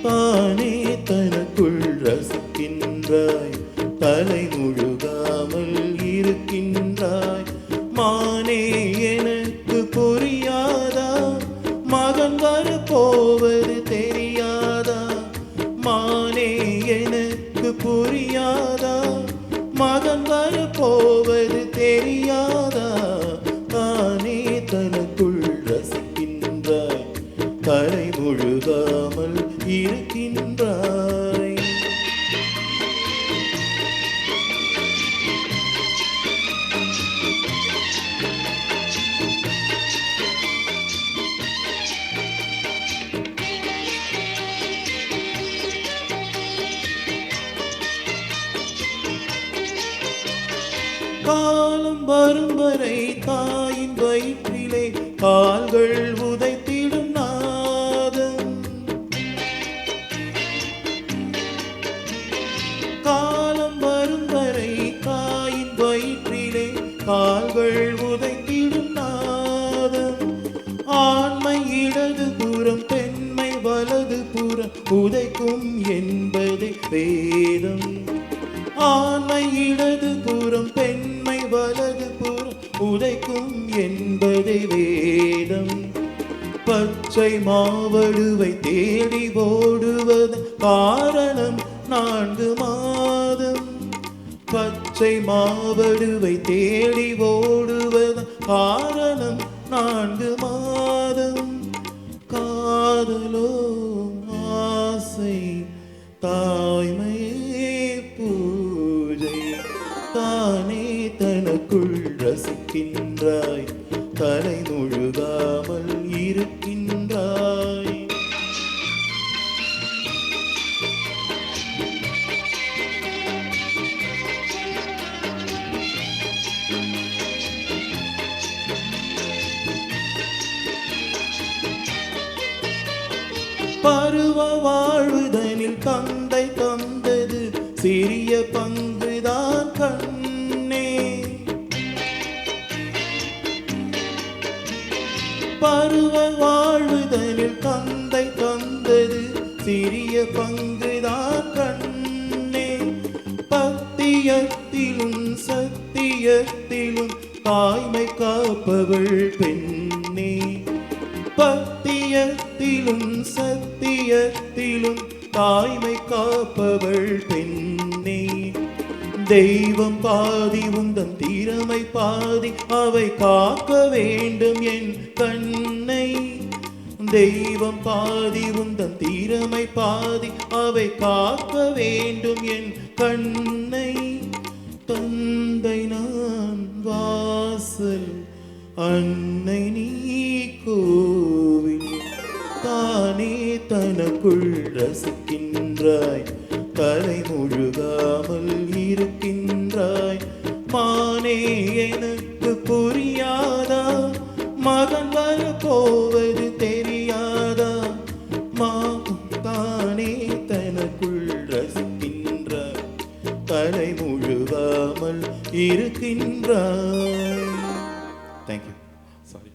தானே தனக்குள் ரசிக்கின்றாய், தலை முழுகாமல் இருக்கின்றாய். மானே எனக்கு புரியாதா, மகன் வரப்போவது தெரியாதா? மானே எனக்கு புரியாதா, மகன் வரப்போவது தெரியாதா? தானே தனக்குள் ரசிக்கின்றாய், தலை முழுகாமல் இருக்கின்றாய். காலம் வரும் வரை தாயின் வயிற்றிலே கால்கள் உதைத்திடும் நாதம். காலம் வரும் வரை தாயின் வயிற்றிலே கால்கள் உதைத்திடும் நாதம். ஆண்மை இடது புறம், பெண்மை வலது புறம் உதைக்கும் என்பது வேதம். ஆண்மை இடது புறம், பெண்மை வலது புறம் உதைக்கும் என்பதை வேதம். பச்சை மாவடுவை தேடி ஓடுவது காரணம் 4 மாதம். பச்சை மாவடுவை தேடி ஓடுவது காரணம் 4 மாதம். காதலோ ஆசை, தாய்மையே பூஜை. தானே தனக்குள் ரசிக்கின்றாய், தலை முழுகாமல் இருக்கின்றாய். பருவ வாழ்வுதனில் தந்தை தந்தது சிறிய பங்குதான் கண்ணே. பருவ வாழ்வுதனில் தந்தை தந்தது சிறிய பங்குதான் கண்ணே. பத்தியத்திலும் சத்தியத்திலும் தாய்மை காப்பவள் பெண்ணே. பத்தியத்திலும் சத்தியத்திலும் தாய்மை காப்பவள் பெண்ணே. தெய்வம் பாதி உந்தன் திறமை பாதி, அவை காக்க வேண்டும் என் கண்ணை. தெய்வம் பாதி உந்தன் திறமை பாதி, அவை காக்க வேண்டும் என் கண்ணை. தந்தை நான் வாசல், அன்னை நீ கோவில். தானே தனக்குள் ரசிக்கின்றாய், தலை முழுகாமல் இருக்கின்றாய். மானே எனக்கு புரியாதா, மகன் வரப்போவது தெரியாதா? தானே தனக்குள் ரசிக்கின்றாய், தலை முழுகாமல் இருக்கின்றாய். தேங்க்யூ. சாரி.